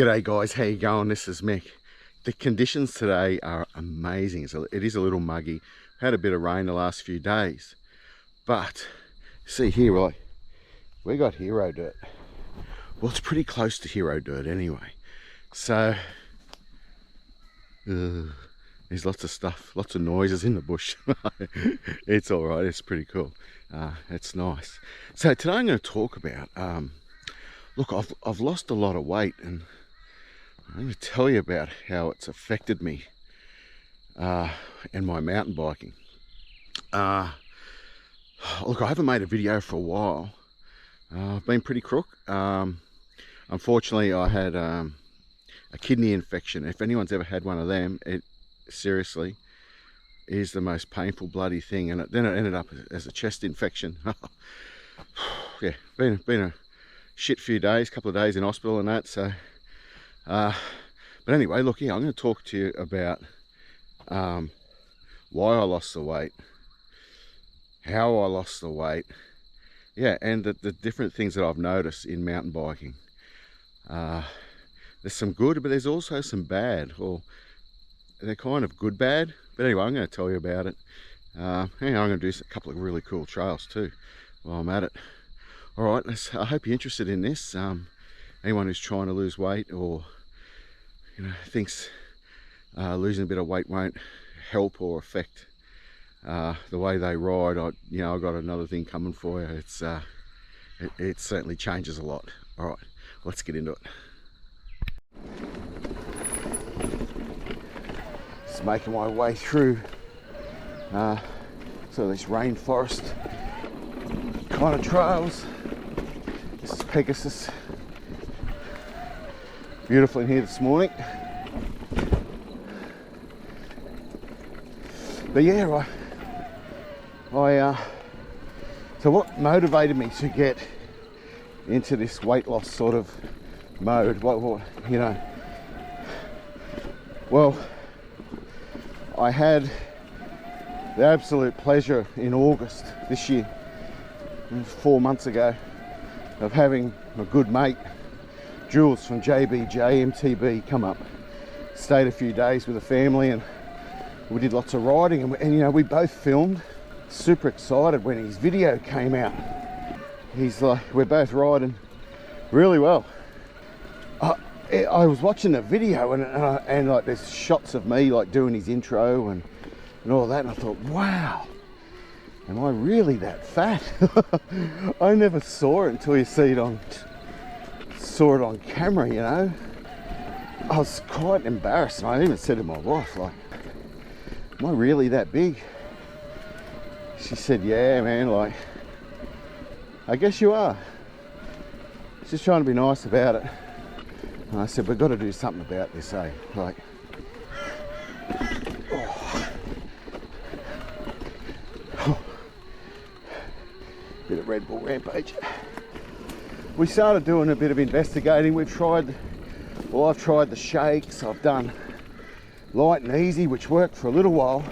G'day guys, how you going? This is Mick. The conditions today are amazing. It is a little muggy. Had a bit of rain the last few days, but see here, right, we got hero dirt. Well, it's pretty close to hero dirt anyway. So there's lots of stuff, lots of noises in the bush. It's all right. It's pretty cool. It's nice. So today I'm going to talk about look, I've lost a lot of weight, and I'm going to tell you about how it's affected me and my mountain biking. Look, I haven't made a video for a while. I've been pretty crook. Unfortunately, I had a kidney infection. If anyone's ever had one of them, it seriously is the most painful bloody thing. And then it ended up as a chest infection. Yeah, been a shit few days, couple of days in hospital and that. So but anyway, look, yeah, I'm going to talk to you about why I lost the weight, how I lost the weight, yeah, and the different things that I've noticed in mountain biking. There's some good, but there's also some bad, or they're kind of good bad. But anyway, I'm going to tell you about it. I'm going to do a couple of really cool trails too while I'm at it. All right, I hope you're interested in this. Anyone who's trying to lose weight, or thinks losing a bit of weight won't help or affect the way they ride, I've got another thing coming for you. It certainly changes a lot. All right, let's get into it. Just making my way through so this rainforest kind of trails. This is Pegasus. Beautiful in here this morning. But yeah, so what motivated me to get into this weight loss sort of mode? Well, I had the absolute pleasure in August this year, 4 months ago, of having a good mate, Jules from JBJMTB, come up, stayed a few days with the family, and we did lots of riding, and we both filmed. Super excited when his video came out. He's like, we're both riding really well. I was watching the video, and like there's shots of me like doing his intro and all that, and I thought, wow, am I really that fat? I never saw it until you saw it on camera. I was quite embarrassed, and I even said to my wife, like, am I really that big? She said, yeah, man, like, I guess you are. Just trying to be nice about it. And I said, we've got to do something about this, eh? Like, bit of Red Bull rampage. We started doing a bit of investigating. I've tried the shakes. I've done light and easy, which worked for a little while,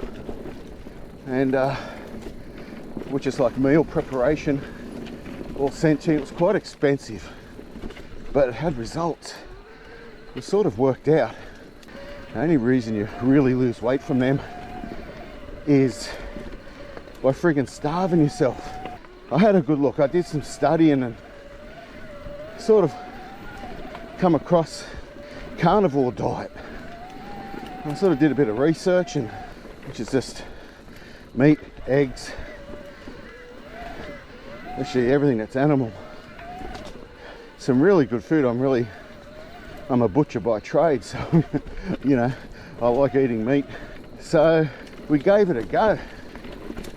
and which is like meal preparation, all sent to you. It was quite expensive, but it had results. It sort of worked out. The only reason you really lose weight from them is by friggin' starving yourself. I had a good look. I did some studying and sort of come across carnivore diet. I sort of did a bit of research, and which is just meat, eggs, actually everything that's animal. Some really good food. I'm a butcher by trade, so I like eating meat. So we gave it a go.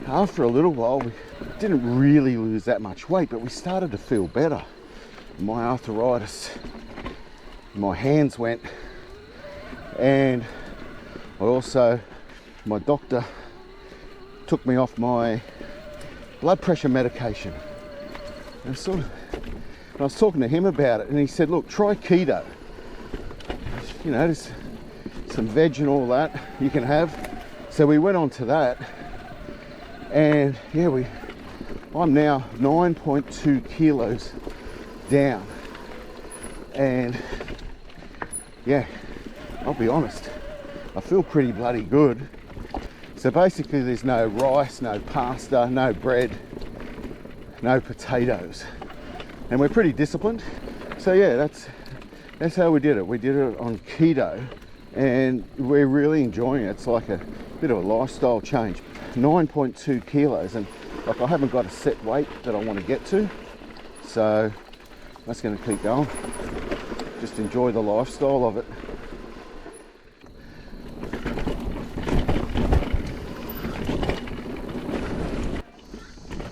After a little while, we didn't really lose that much weight, but we started to feel better. My arthritis, my hands went, and my doctor took me off my blood pressure medication. And I was talking to him about it, and he said, look, try keto. There's some veg and all that you can have. So we went on to that, and yeah, I'm now 9.2 kilos down, and yeah, I'll be honest, I feel pretty bloody good. So basically there's no rice, no pasta, no bread, no potatoes. And we're pretty disciplined. So yeah, that's how we did it. We did it on keto and we're really enjoying it. It's like a bit of a lifestyle change. 9.2 kilos, and like I haven't got a set weight that I want to get to. So that's going to keep going. Just enjoy the lifestyle of it.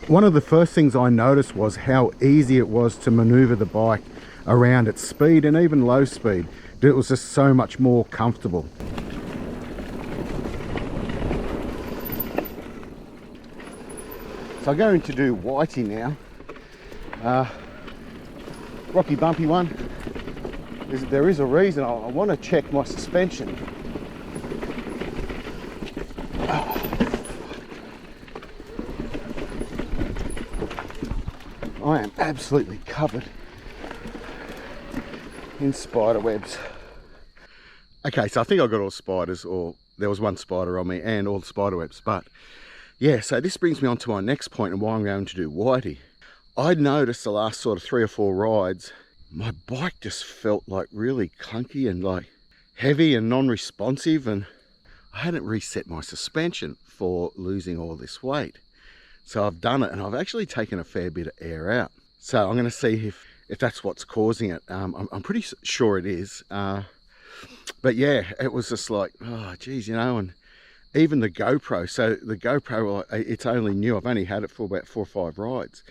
One of the first things I noticed was how easy it was to maneuver the bike around at speed and even low speed. It was just so much more comfortable. So I'm going to do whitey now. Rocky bumpy one. There is a reason. I want to check my suspension. I am absolutely covered in spider webs. Okay, so I think I got all spiders, or there was one spider on me and all the spider webs. But yeah, so this brings me on to my next point and why I'm going to do whitey. I'd noticed the last sort of 3 or 4 rides, my bike just felt like really clunky and like heavy and non-responsive, and I hadn't reset my suspension for losing all this weight. So I've done it and I've actually taken a fair bit of air out. So I'm going to see if that's what's causing it. I'm pretty sure it is. But yeah, it was just like, oh geez, you know, and even the GoPro. So the GoPro, it's only new. I've only had it for about 4 or 5 rides.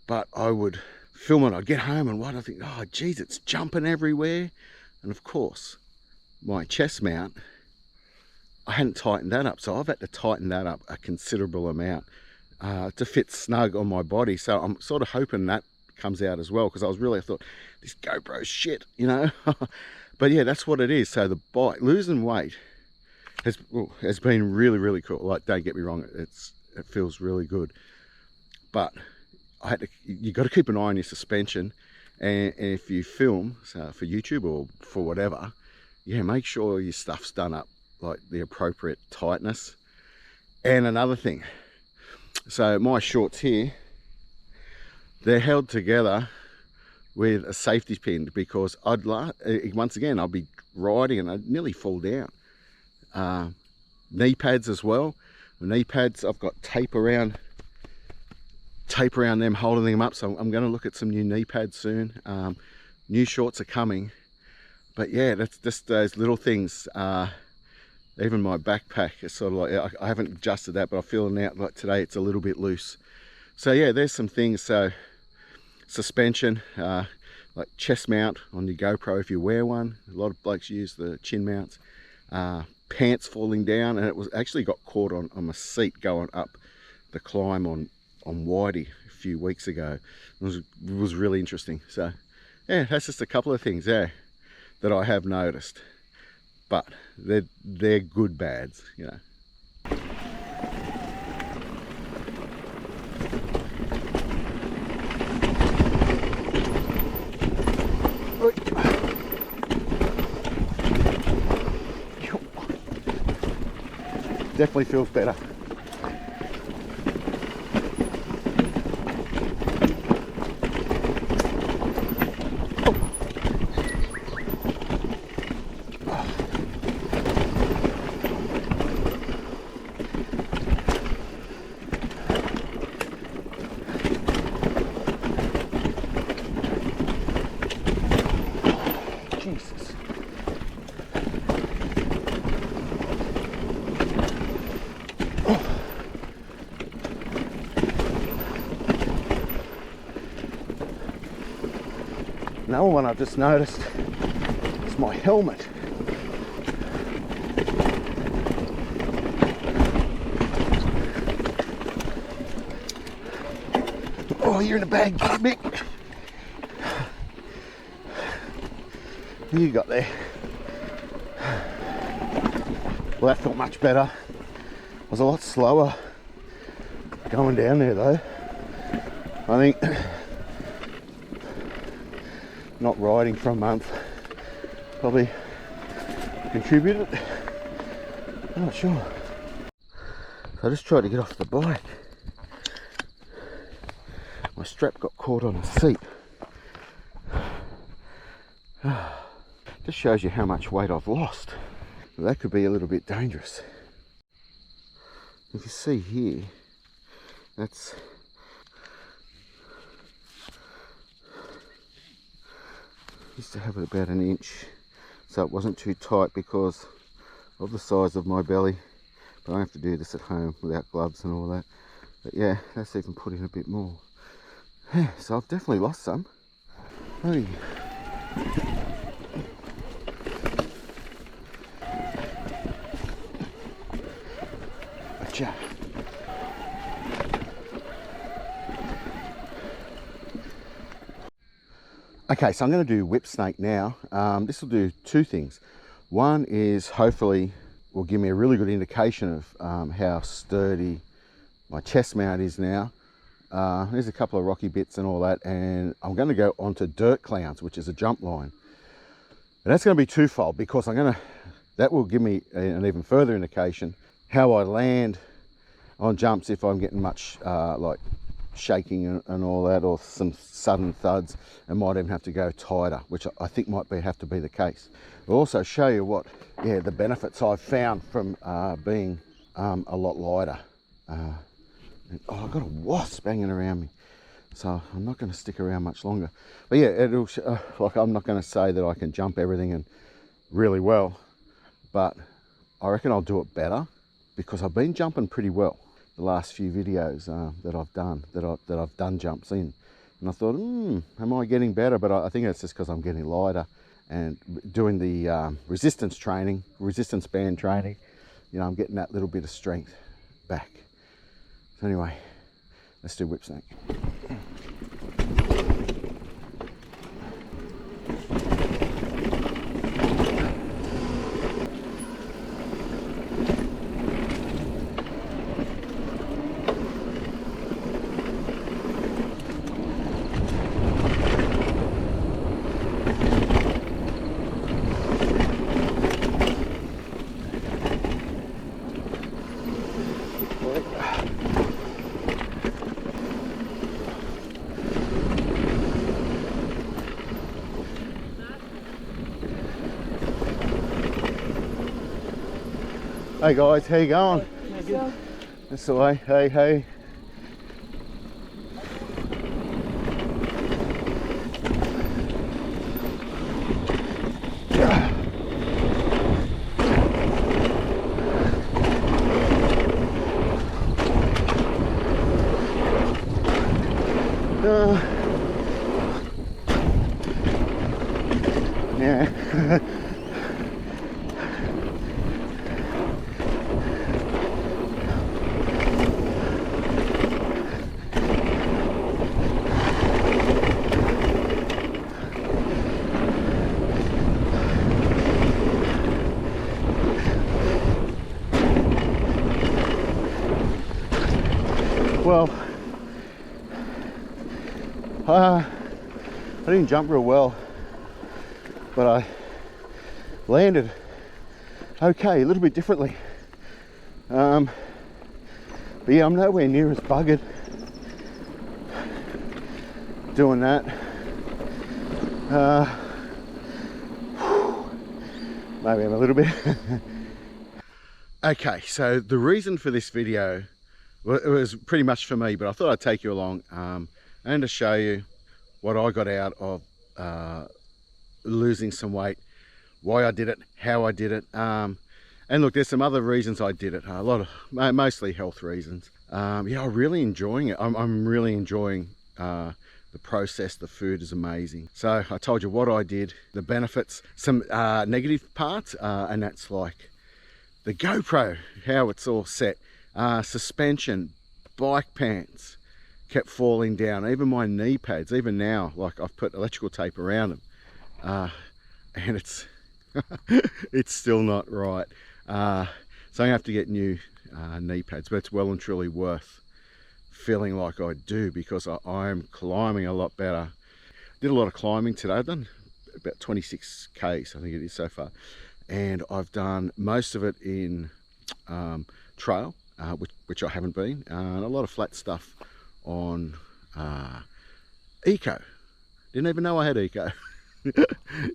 But I would film it, I'd get home and I think, oh geez, it's jumping everywhere. And of course, my chest mount, I hadn't tightened that up. So I've had to tighten that up a considerable amount to fit snug on my body. So I'm sort of hoping that comes out as well, because I thought, this GoPro's shit, you know. But yeah, that's what it is. So the bike, losing weight has been really, really cool. Like, don't get me wrong, it feels really good. But you got to keep an eye on your suspension, and if you film for YouTube or for whatever, yeah, make sure your stuff's done up like the appropriate tightness. And another thing, so my shorts here, they're held together with a safety pin, because once again I'd be riding and I'd nearly fall down. Knee pads as well. The knee pads, I've got tape around them, holding them up. So I'm going to look at some new knee pads soon. New shorts are coming. But yeah, that's just those little things. Even my backpack is sort of like, I haven't adjusted that, but I'm feeling out like today it's a little bit loose. So yeah, there's some things. So suspension, like chest mount on your GoPro if you wear one. A lot of blokes use the chin mounts. Pants falling down, and it was actually got caught on my seat going up the climb on Whitey a few weeks ago. It was really interesting. So yeah, that's just a couple of things there that I have noticed, but they're good bads, you know. Definitely feels better. Jesus. Another one I've just noticed is my helmet. Oh, you're in a bag, Mick. What you got there? Well, that felt much better. I was a lot slower going down there though. I think not riding for a month, probably contributed. I'm not sure. So I just tried to get off the bike. My strap got caught on the seat. Just shows you how much weight I've lost. That could be a little bit dangerous. If you see here, that's used to have it about an inch, so it wasn't too tight because of the size of my belly. But I have to do this at home without gloves and all that. But yeah, that's even put in a bit more. Yeah, so I've definitely lost some. Hey. Gotcha. Okay, so I'm going to do whip snake now. This will do two things. One is hopefully will give me a really good indication of how sturdy my chest mount is now. There's a couple of rocky bits and all that, and I'm going to go onto dirt clowns, which is a jump line. And that's going to be twofold because that will give me an even further indication how I land on jumps if I'm getting much like shaking and all that, or some sudden thuds, and might even have to go tighter, which I think might have to be the case. I'll also show you what, the benefits I've found from being a lot lighter. Oh, I've got a wasp banging around me, so I'm not going to stick around much longer. But yeah, it'll like, I'm not going to say that I can jump everything and really well, but I reckon I'll do it better because I've been jumping pretty well the last few videos that I've done jumps in, and I thought, am I getting better? But I think it's just because I'm getting lighter and doing the resistance band training. I'm getting that little bit of strength back. So anyway, let's do whip snake. Hey guys, how you going? Good. That's the way. Hey, hey. Yeah. Well, I didn't jump real well, but I landed okay, a little bit differently. But yeah, I'm nowhere near as buggered doing that. Maybe I'm a little bit. Okay, so the reason for this video, well, it was pretty much for me, but I thought I'd take you along and to show you what I got out of losing some weight, why I did it, how I did it, and look, there's some other reasons I did it, mostly health reasons. Yeah, I'm really enjoying it. I'm really enjoying the process. The food is amazing. So I told you what I did, the benefits, some negative parts, and that's like the GoPro, how it's all set. Suspension, bike pants kept falling down, even my knee pads, even now, like I've put electrical tape around them, and it's it's still not right. So I'm gonna have to get new knee pads, but it's well and truly worth feeling like I do, because I'm climbing a lot better. Did a lot of climbing today. I've done about 26 k's, I think it is so far, and I've done most of it in trail, which I haven't been, and a lot of flat stuff on eco. Didn't even know I had eco.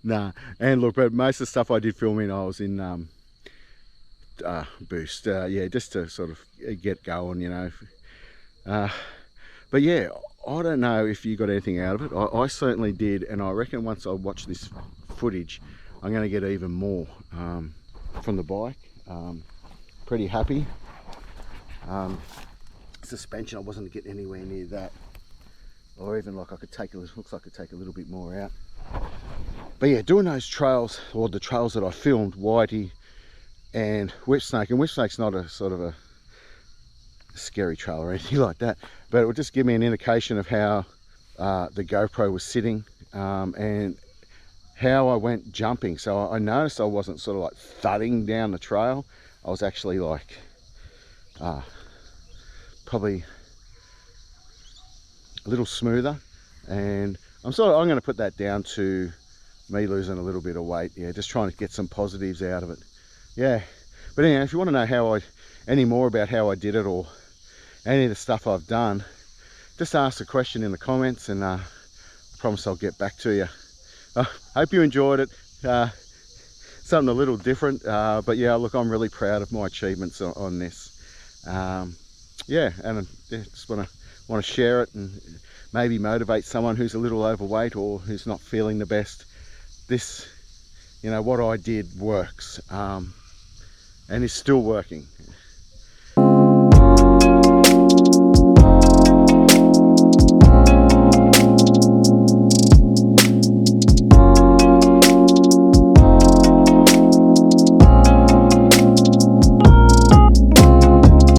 Nah, and look, but most of the stuff I did film in, I was in boost, yeah, just to sort of get going, you know. But yeah, I don't know if you got anything out of it. I certainly did, and I reckon once I watch this footage, I'm going to get even more from the bike. Pretty happy. Suspension, I wasn't getting anywhere near that, or even like I could take looks like I could take a little bit more out. But yeah, doing those trails, or the trails that I filmed, Whitey and Whipsnake, and Whipsnake's not a sort of a scary trail or anything like that, but it would just give me an indication of how the GoPro was sitting, and how I went jumping. So I noticed I wasn't sort of like thudding down the trail. I was actually like probably a little smoother, and I'm going to put that down to me losing a little bit of weight. Yeah, just trying to get some positives out of it. Yeah, but anyway, if you want to know any more about how I did it, or any of the stuff I've done, just ask a question in the comments, and I promise I'll get back to you. Hope you enjoyed it. Something a little different, but yeah, look, I'm really proud of my achievements on this. Yeah, and just want to share it, and maybe motivate someone who's a little overweight or who's not feeling the best. This, you know, what I did works, and is still working.